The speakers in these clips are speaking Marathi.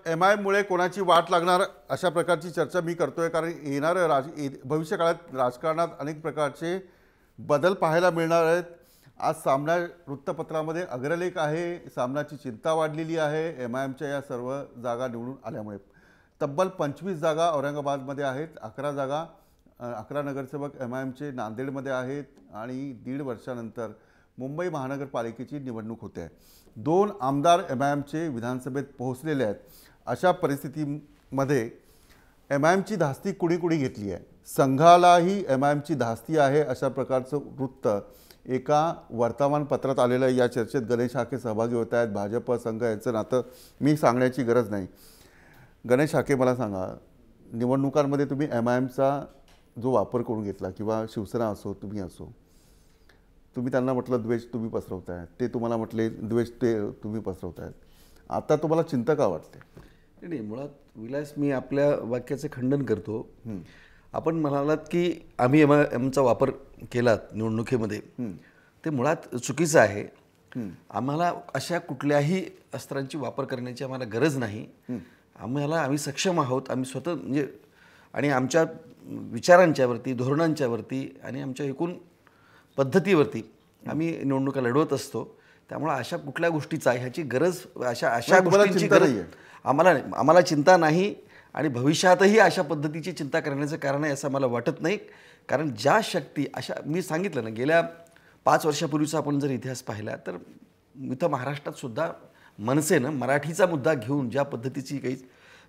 MIMमुळे कोणाची वाट लागणार अशा प्रकारची चर्चा मी करतोय, कारण येणाऱ्या भविष्यकाळात राजकारणात अनेक प्रकारचे बदल पाहायला मिळणार आहेत. आज सामना वृत्तपत्रामध्ये अग्रलेख आहे. सामनाची चिंता वाढलेली आहे MIMच्या या सर्व जागा निवडून आल्यामुळे. तब्बल 25 जागा औरंगाबादमध्ये आहेत, 11 जागा 11 नगरसेवक MIMचे नांदेडमध्ये आहेत आणि 1.5 वर्षानंतर मुंबई महानगरपालिकेची निवडणूक होते आहे. 2 आमदार MIMचे विधानसभेत पोहोचलेले आहेत. अशा परिस्थितीमध्ये MIMची धास्ती कुणी कुणी घेतली आहे, संघालाही MIMची धास्ती आहे अशा प्रकारचं वृत्त एका वर्तमानपत्रात आलेलं आहे. या चर्चेत गणेश हाके सहभागी होत आहेत. भाजप संघ यांचं नातं मी सांगण्याची गरज नाही. गणेश हाके, मला सांगा, निवडणुकांमध्ये तुम्ही MIMचा जो वापर करून घेतला किंवा शिवसेना असो तुम्ही असो, तुम्ही त्यांना म्हटलं द्वेष तुम्ही पसरवताय, ते तुम्हाला म्हटले द्वेष ते तुम्ही पसरवतायत. आता तुम्हाला चिंता का वाटते? नाही, मुळात विलास, मी आपल्या वाक्याचे खंडन करतो. आपण म्हणालात की आम्ही MIMचा वापर केला निवडणुकीमध्ये, ते मुळात चुकीचं आहे. आम्हाला अशा कुठल्याही अस्त्रांची वापर करण्याची आम्हाला गरज नाही. आम्ही सक्षम आहोत. आम्ही स्वतः म्हणजे आणि आमच्या विचारांच्यावरती, धोरणांच्यावरती आणि आमच्या एकूण पद्धतीवरती आम्ही निवडणुका लढवत असतो. त्यामुळे अशा कुठल्या गोष्टीचा ह्याची गरज, अशा गोष्टींची गरज आम्हाला चिंता नाही आणि भविष्यातही अशा पद्धतीची चिंता करण्याचं कारण आहे असं मला वाटत नाही. कारण ज्या शक्ती अशा, मी सांगितलं ना, गेल्या 5 वर्षापूर्वीचा आपण जर इतिहास पाहिला तर इथं महाराष्ट्रात सुद्धा मनसेनं मराठीचा मुद्दा घेऊन ज्या पद्धतीची काही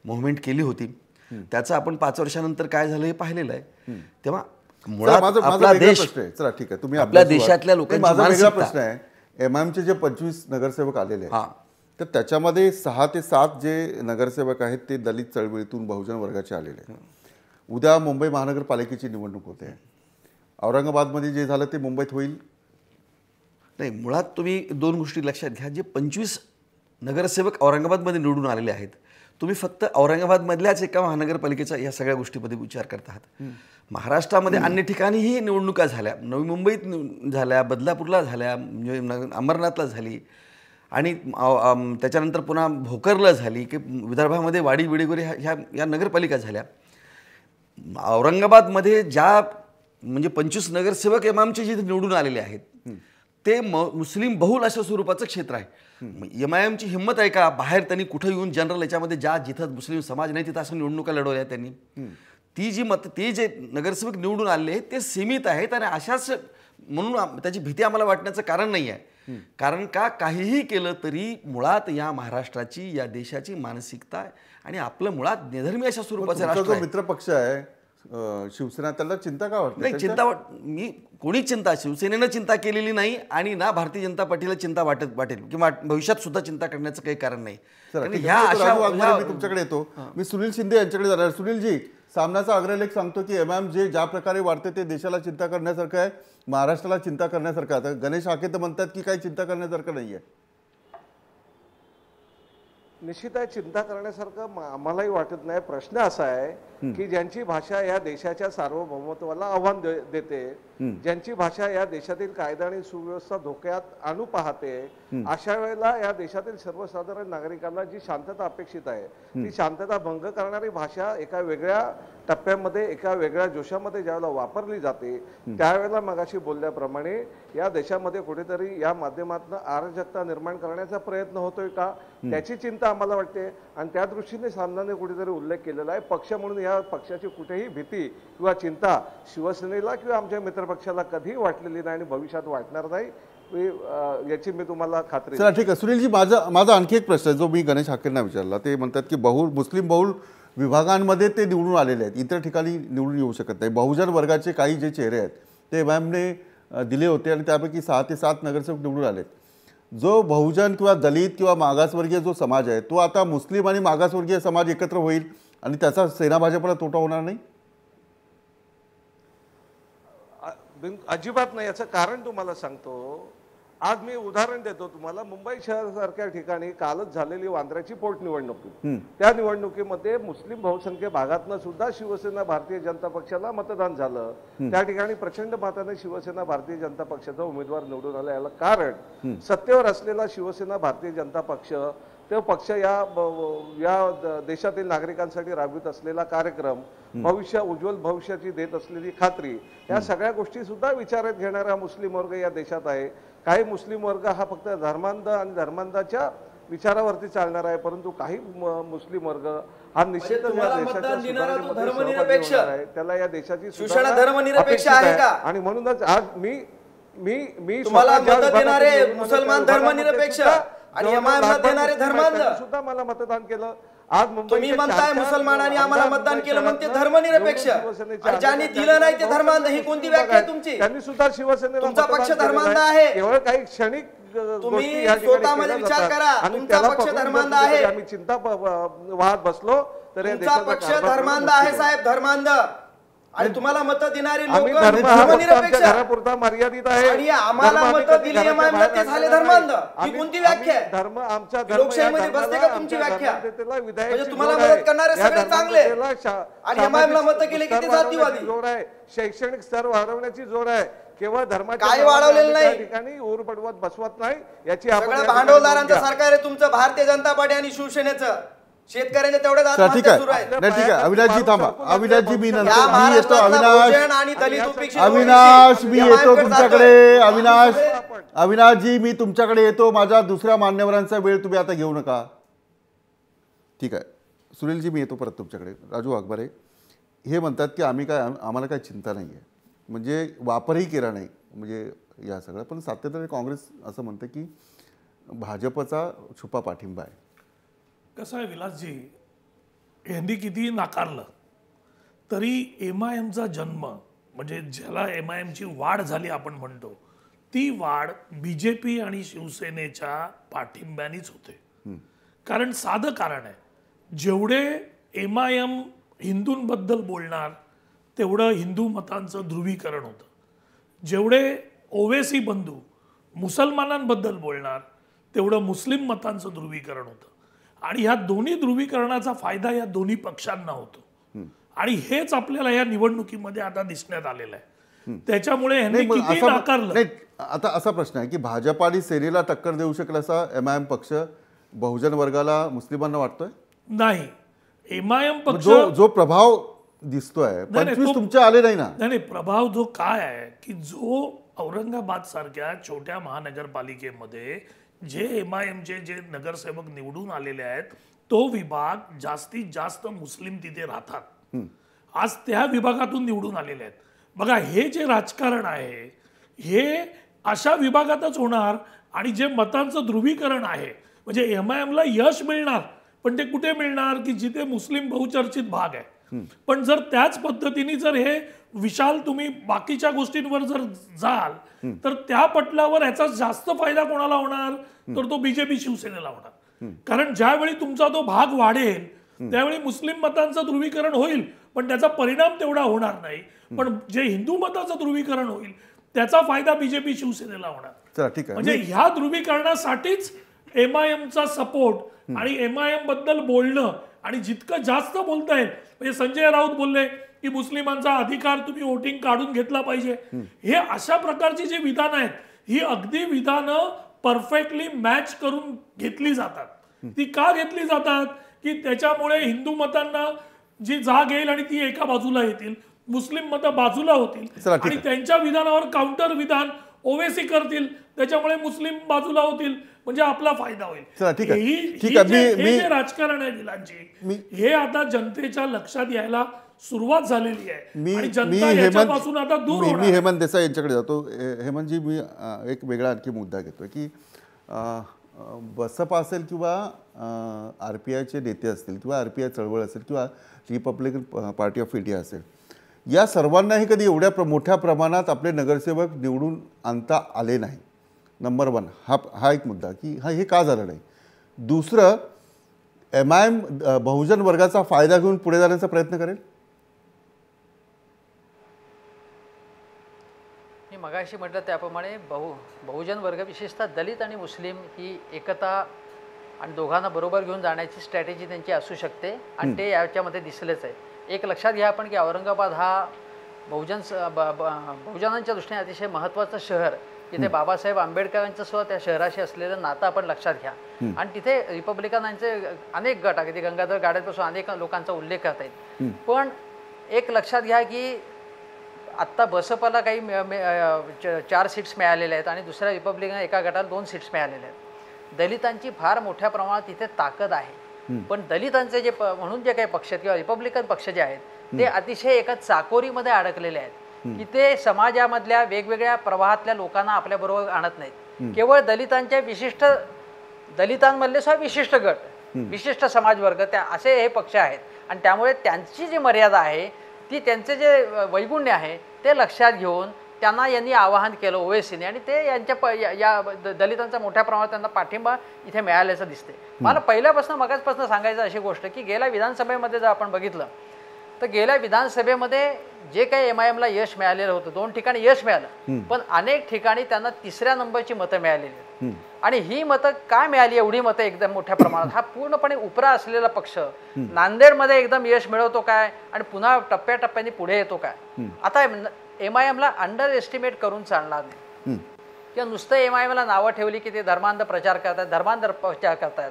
मूव्हमेंट केली होती, त्याचं आपण 5 वर्षानंतर काय झालं हे पाहिलेलं आहे. तेव्हा मुळात आपला देश, चला ठीक आहे, तुम्ही आपल्या देशातल्या लोकांची माझा प्रश्न आहे, MIMचे जे 25 नगरसेवक आलेले आहेत, तर त्याच्यामध्ये 6 ते 7 जे नगरसेवक आहेत ते दलित चळवळीतून बहुजन वर्गाचे आलेले आहेत. उद्या मुंबई महानगरपालिकेची निवडणूक होते. औरंगाबादमध्ये जे झालं ते मुंबईत होईल? नाही, मुळात तुम्ही 2 गोष्टी लक्षात घ्या. जे 25 नगरसेवक औरंगाबादमध्ये निवडून आलेले आहेत, तुम्ही फक्त औरंगाबादमधल्याच एका महानगरपालिकेचा या सगळ्या गोष्टीमध्ये विचार करत आहात. महाराष्ट्रामध्ये अन्य ठिकाणीही निवडणुका झाल्या. नवी मुंबईत झाल्या, बदलापूरला झाल्या, म्हणजे अंबरनाथला झाली आणि त्याच्यानंतर पुन्हा भोकरला झाली, की विदर्भामध्ये वाडी विडेगोरे ह्या नगरपालिका झाल्या. औरंगाबादमध्ये ज्या म्हणजे 25 नगरसेवक MIMचे जे निवडून आलेले आहेत ते मुस्लिम बहुल अशा स्वरूपाचं क्षेत्र आहे. MIMची हिंमत आहे का बाहेर त्यांनी कुठं येऊन जनरल याच्यामध्ये जिथं मुस्लिम समाज नाही तिथं असं निवडणुका लढवल्या त्यांनी? ती जी ते जे नगरसेवक निवडून आले ते सीमित आहेत आणि अशाच म्हणून त्याची भीती आम्हाला वाटण्याचं कारण नाही आहे. कारण का काहीही केलं तरी मुळात या महाराष्ट्राची, या देशाची मानसिकता आणि आपलं मुळात निधर्मी अशा स्वरूपाचं राष्ट्र आहे. मित्र पक्ष आहे शिवसेना, त्याला चिंता का वाटते? नाही, कोणी चिंता, शिवसेनेनं चिंता केलेली नाही आणि ना भारतीय जनता पार्टीला चिंता वाटेल किंवा भविष्यात सुद्धा चिंता करण्याचं काही कारण नाही. मी तुमच्याकडे येतो. मी सुनील शिंदे यांच्याकडे जाणार. सुनीलजी, सामनाचा अग्रलेख सांगतो की MIM जे ज्या प्रकारे वाढते ते देशाला चिंता करण्यासारखं आहे, महाराष्ट्राला चिंता करण्यासारखं आहे. गणेश हाके तर म्हणतात की काही चिंता करण्यासारखं नाही आहे. निश्चित आहे, चिंता करण्यासारखं आम्हालाही वाटत नाही. प्रश्न असा आहे की ज्यांची भाषा या देशाच्या सार्वभौमत्वाला आव्हान देते, ज्यांची भाषा या देशातील कायदा आणि सुव्यवस्था धोक्यात आणू पाहते, अशा वेळेला या देशातील सर्वसाधारण नागरिकांना जी शांतता अपेक्षित आहे ती शांतता भंग करणारी भाषा एका वेगळ्या टप्प्यामध्ये, एका वेगळ्या जोशामध्ये ज्यावेळेला वापरली जाते, त्यावेळेला मगाशी बोलल्याप्रमाणे या देशामध्ये कुठेतरी या माध्यमातून अराजकता निर्माण करण्याचा प्रयत्न होतोय का, त्याची चिंता आम्हाला वाटते. आणि त्या दृष्टीने सामनाने कुठेतरी उल्लेख केलेला आहे. पक्ष म्हणून या पक्षाची कुठेही भीती किंवा चिंता शिवसेनेला किंवा आमच्या मित्रपक्षाला कधीही वाटलेली नाही आणि भविष्यात वाटणार नाही, याची मी तुम्हाला खात्री. चला ठीक आहे सुनीलजी, माझा आणखी एक प्रश्न आहे जो मी गणेश हाकेंना विचारला. ते म्हणतात की मुस्लिम बहुल विभागांमध्ये ते निवडून आलेले आहेत, इतर ठिकाणी निवडून येऊ शकत नाही. बहुजन वर्गाचे काही जे चेहरे आहेत ते MIMने दिले होते आणि त्यापैकी 6 ते 7 नगरसेवक निवडून आलेत. जो बहुजन किंवा दलित किंवा मागासवर्गीय जो समाज आहे तो आता मुस्लिम आणि मागासवर्गीय समाज एकत्र होईल आणि त्याचा सेना भाजपला तोटा होणार नाही? अजिबात नाही. याचं कारण तुम्हाला सांगतो. आज मी उदाहरण देतो तुम्हाला. मुंबई शहरासारख्या ठिकाणी कालच झालेली वांद्र्याची पोटनिवडणूक, त्या निवडणुकीमध्ये मुस्लिम बहुसंख्य भागातनं सुद्धा शिवसेना भारतीय जनता पक्षाला मतदान झालं. त्या ठिकाणी प्रचंड मताने शिवसेना भारतीय जनता पक्षाचा उमेदवार निवडून आला. याला कारण सत्तेवर असलेला शिवसेना भारतीय जनता पक्ष तो पक्ष या देशातील नागरिकांसाठी राबवित असलेला कार्यक्रम, उज्ज्वल भविष्याची देत असलेली खात्री, या सगळ्या गोष्टी सुद्धा विचारात घेणारा मुस्लिम वर्ग या देशात आहे. काही मुस्लिम वर्ग हा फक्त धर्मांध आणि धर्मांधाच्या विचारावरती चालणार आहे, परंतु काही मुस्लिम वर्ग हा निश्चितच या देशाच्या सुधारणेमध्ये सहभागी होणार आहे. त्याला या देशाची शिवसेना धर्मनिरपेक्ष आहे का? आणि म्हणूनच आज मी तुम्हाला मत देणारे मुसलमान धर्मनिरपेक्ष आणि एमआयएमला देणारे धर्मांध सुद्धा मला मतदान केलं. आज तुम्ही म्हणताय मुसलमानांनी आम्हाला मतदान केलं मग ते धर्मनिरपेक्ष, आणि ज्यांनी दिलं नाही ते धर्मांध. ही कोणती व्याख्या आहे तुमची? त्यांनी सुद्धा शिवसेनेला तुमचा पक्ष धर्मांध आहे. केवळ काही क्षणिक तुम्ही स्वतःमध्ये विचार करा. तुमचा पक्ष धर्मांध आहे. आम्ही चिंता वाहत बसलो तर तुमचा पक्ष धर्मांध आहे साहेब, धर्मांध. आणि तुम्हाला मत देणारे लोक धर्मनिरपेक्ष घरापुरता मर्यादित आहे आणि आम्हाला मत दिली एमआयएमला ते झाले धर्मांध. ही कोणती व्याख्या आहे? धर्म आमच्या लोकशाहीमध्ये बसते का तुमची व्याख्या? म्हणजे तुम्हाला मदत करणारे सगळे चांगले आणि एमआयएमला मत केले की ते जातीवादी. जोड आहे, शैक्षणिक स्तर वाढवण्याची जोड आहे. केवळ धर्माच्या काय वाढवलेलं नाही, ठिकाणी ऊर पडवत बसवत नाही. याची सगळं भांडवलदारांचं सरकार आहे तुमचं, भारतीय जनता पार्टी आणि शिवसेनेचं. शेतकऱ्यांच्या तेवढ्याच ठीक आत्महत्या सुरू आहे. आहेत. नाही ठीक आहे, अविनाशजी थांबा. अविनाशजी मी या नंतर मी येतो. महाराष्ट्रातला अविनाश बहुजन आणि दलित उपेक्षित अविनाश मी ओबीसी येतो या तुमच्याकडे. मायेकडे अविनाश अविनाशजी मी तुमच्याकडे येतो. माझ्या दुसऱ्या मान्यवरांचा वेळ तुम्ही आता घेऊ नका. ठीक आहे सुनीलजी, मी येतो परत तुमच्याकडे. राजू वाघमारे हे म्हणतात की आम्हाला काय चिंता नाही आहे, म्हणजे वापरही केला नाही म्हणजे या सगळं. पण सातत्याने काँग्रेस असं म्हणतं की भाजपचा छुपा पाठिंबा आहे. कसं आहे विलासजी, यांनी कितीही नाकारलं तरी एमआयएमचा जन्म म्हणजे ज्याला एमआयएमची वाढ झाली आपण म्हणतो, ती वाढ बीजेपी आणि शिवसेनेच्या पाठिंब्यानेच होते. कारण साधं कारण आहे, जेवढे एमआयएम हिंदूंबद्दल बोलणार तेवढं हिंदू मतांचं ध्रुवीकरण होतं. जेवढे ओवेसी बंधू मुसलमानांबद्दल बोलणार तेवढं मुस्लिम मतांचं ध्रुवीकरण होतं. आणि ह्या दोन्ही ध्रुवीकरणाचा फायदा या दोन्ही पक्षांना होतो. आणि हेच आपल्याला या निवडणुकीमध्ये आता दिसण्यात आलेलं आहे. त्याच्यामुळे ह्यांनी किती नाकारलं. नाही, आता असा प्रश्न आहे की भाजप आणि सेनेला टक्कर देऊ शकेल असा एमआयएम पक्ष बहुजन वर्गाला मुस्लिमांना वाटतोय? नाही, एमआयएम पक्ष जो प्रभाव दिसतोय 25 तुमचे आले नाही ना. नाही, प्रभाव जो काय आहे की जो औरंगाबाद सारख्या छोट्या महानगरपालिकेमध्ये जे एमआयएमचे जे नगरसेवक निवडून आलेले आहेत, तो विभाग जास्तीत जास्त मुस्लिम तिथे राहतात. आज त्या विभागातून निवडून आलेले आहेत. बघा, हे जे राजकारण आहे हे अशा विभागातच होणार. आणि जे मतांचं ध्रुवीकरण आहे म्हणजे एमआयएमला यश मिळणार, पण ते कुठे मिळणार की जिथे मुस्लिम बहुचर्चित भाग आहे. पण जर त्याच पद्धतीने जर हे विशाल तुम्ही बाकीच्या गोष्टींवर जर जाल तर त्या पटलावर याचा जास्त फायदा कोणाला होणार तर तो बीजेपी शिवसेनेला होणार. कारण ज्यावेळी तुमचा तो भाग वाढेल त्यावेळी मुस्लिम मतांचं ध्रुवीकरण होईल, पण त्याचा परिणाम तेवढा होणार नाही. पण जे हिंदू मताचं ध्रुवीकरण होईल त्याचा फायदा बीजेपी शिवसेनेला होणार. चला ठीक आहे. म्हणजे ह्या ध्रुवीकरणासाठीच एमआयएमचा सपोर्ट आणि एमआयएम बद्दल बोलणं आणि जितकं जास्त बोलता येईल. म्हणजे संजय राऊत बोलले की मुस्लिमांचा अधिकार तुम्ही वोटिंग काढून घेतला पाहिजे. हे अशा प्रकारची जी विधानं आहेत ही अगदी विधानं परफेक्टली मॅच करून घेतली जातात. ती का घेतली जातात की त्याच्यामुळे हिंदू मतांना जी जाग येईल आणि ती एका बाजूला येतील, मुस्लिम मतं बाजूला होतील आणि त्यांच्या विधानावर काउंटर विधान ओवेसी करतील, त्याच्यामुळे मुस्लिम बाजूला होतील, म्हणजे आपला फायदा होईल. हे जे राजकारण आहे विलासजी, हे आता जनतेच्या लक्षात यायला सुरुवात झालेली आहे आणि जनता याच्यापासून आता दूर होणार. मी हेमंत देसाई यांच्याकडे जातो. हेमंतजी, मी एक वेगळा आणखी मुद्दा घेतोय की बसपा असेल किंवा RPIचे नेते असतील किंवा RPI चळवळ असेल किंवा रिपब्लिकन पार्टी ऑफ इंडिया असेल, या सर्वांनाही कधी एवढ्या मोठ्या प्रमाणात आपले नगरसेवक निवडून आणता आले नाही. नंबर 1 हा एक मुद्दा की हे का झालं नाही. दुसरं, एमआयएम बहुजन वर्गाचा फायदा घेऊन पुढे जाण्याचा प्रयत्न करेल. मी मगाशी म्हटलं त्याप्रमाणे बहुजन वर्ग विशेषतः दलित आणि मुस्लिम ही एकता आणि दोघांना बरोबर घेऊन जाण्याची स्ट्रॅटेजी त्यांची असू शकते आणि ते याच्यामध्ये दिसलेच आहे. एक लक्षात घ्या आपण की औरंगाबाद हा बहुजनांच्या दृष्टीने अतिशय महत्त्वाचं शहर तिथे बाबासाहेब आंबेडकरांचं सुद्धा त्या शहराशी असलेलं नातं आपण लक्षात घ्या. आणि तिथे रिपब्लिकनांचे अनेक गट अगदी गंगाधर गाड्यापासून अनेक लोकांचा उल्लेख करता येईल. पण एक लक्षात घ्या की आत्ता बसपाला काही 4 सीट्स मिळालेल्या आहेत आणि दुसऱ्या रिपब्लिकन एका गटाला 2 सीट्स मिळालेल्या आहेत. दलितांची फार मोठ्या प्रमाणात तिथे ताकद आहे. पण दलितांचे जे म्हणून जे काही पक्ष आहेत किंवा रिपब्लिकन पक्ष जे आहेत ते अतिशय एका चाकोरीमध्ये अडकलेले आहेत की ते समाजामधल्या वेगवेगळ्या प्रवाहातल्या लोकांना आपल्याबरोबर आणत नाहीत. केवळ दलितांच्या विशिष्ट दलितांमधले सुद्धा विशिष्ट गट, विशिष्ट समाजवर्ग त्या असे हे पक्ष आहेत. आणि त्यामुळे त्यांची जी मर्यादा आहे ती त्यांचे जे वैगुण्य आहे ते लक्षात घेऊन त्यांना यांनी आवाहन केलं ओवेसीने आणि ते यांच्या या दलितांचा मोठ्या प्रमाणात त्यांना पाठिंबा इथे मिळाल्याचं दिसते. मला पहिल्यापासून मगाचपासून सांगायचं अशी गोष्ट की गेल्या विधानसभेमध्ये जर आपण बघितलं तर गेल्या विधानसभेमध्ये जे काही MIMला यश मिळालेलं होतं 2 ठिकाणी यश मिळालं पण अनेक ठिकाणी त्यांना 3ऱ्या नंबरची मतं मिळालेली आहेत. आणि ही मतं काय मिळाली एवढी मतं एकदम मोठ्या प्रमाणात हा पूर्णपणे उपरा असलेला पक्ष नांदेडमध्ये एकदम यश मिळवतो काय आणि पुन्हा टप्प्याटप्प्याने पुढे येतो काय. आता MIMला अंडर एस्टिमेट करून चालणार नाही किंवा नुसतं MIMला नावं ठेवली की ते धर्मांध प्रचार करतात धर्मांध प्रचार करतात.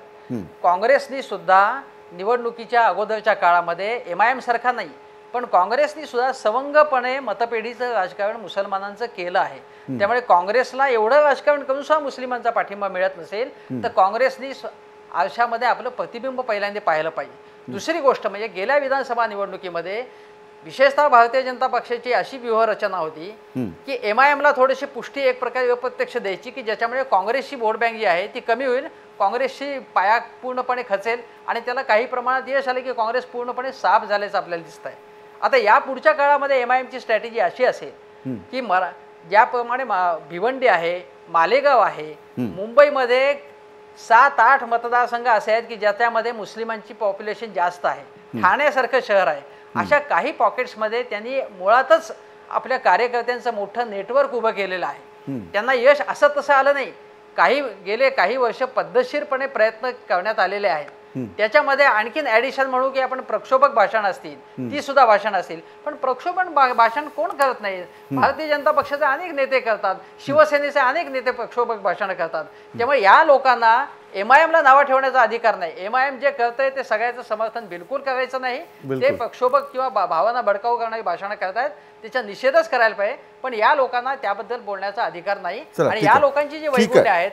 काँग्रेसनी सुद्धा निवडणुकीच्या अगोदरच्या काळामध्ये MIM सारखा नाही पण काँग्रेसनी सुद्धा सवंगपणे मतपेढीचं राजकारण मुसलमानांचं केलं आहे. त्यामुळे काँग्रेसला एवढं राजकारण करून सुद्धा मुस्लिमांचा पाठिंबा मिळत नसेल तर काँग्रेसनी आयुष्यामध्ये आपलं प्रतिबिंब पहिल्यांदा पाहिलं पाहिजे. दुसरी गोष्ट म्हणजे गेल्या विधानसभा निवडणुकीमध्ये विशेषतः भारतीय जनता पक्षाची अशी व्यूहरचना होती की MIMला थोडीशी पुष्टी एक प्रकारे अप्रत्यक्ष द्यायची की ज्याच्यामुळे काँग्रेसची वोट बँक जी आहे ती कमी होईल, काँग्रेसची पाया पूर्णपणे खचेल आणि त्याला काही प्रमाणात यश आले की काँग्रेस पूर्णपणे साफ झाल्याचं आपल्याला दिसत आहे. आता या पुढच्या काळामध्ये MIMची स्ट्रॅटेजी अशी असेल की ज्याप्रमाणे भिवंडी आहे, मालेगाव आहे, मुंबईमध्ये 7-8 मतदारसंघ असे आहेत की ज्याच्यामध्ये मुस्लिमांची पॉप्युलेशन जास्त आहे, ठाण्यासारखं शहर आहे. अशा काही पॉकेट्समध्ये त्यांनी मुळातच आपल्या कार्यकर्त्यांचं मोठं नेटवर्क उभं केलेलं आहे. त्यांना यश असं तसं आलं नाही. गेले काही वर्ष पद्धतशीरपणे प्रयत्न करण्यात आलेले आहेत. त्याच्यामध्ये आणखीन ॲडिशन म्हणू की आपण प्रक्षोभक भाषण असतील ती सुद्धा भाषण असतील पण प्रक्षोभक भाषण कोण करत नाही. भारतीय जनता पक्षाचे अनेक नेते करतात, शिवसेनेचे अनेक नेते प्रक्षोभक भाषण करतात. त्यामुळे या लोकांना MIMला नावं ठेवण्याचा अधिकार नाही. MIM जे करतंय ते सगळ्याचं समर्थन बिलकुल करायचं नाही. ते प्रक्षोभक किंवा भावना भडकाऊ करणारी भाषणं करतायत त्याचा निषेधच करायला पाहिजे पण या लोकांना त्याबद्दल बोलण्याचा अधिकार नाही. आणि या लोकांची जी वैगुण्य आहेत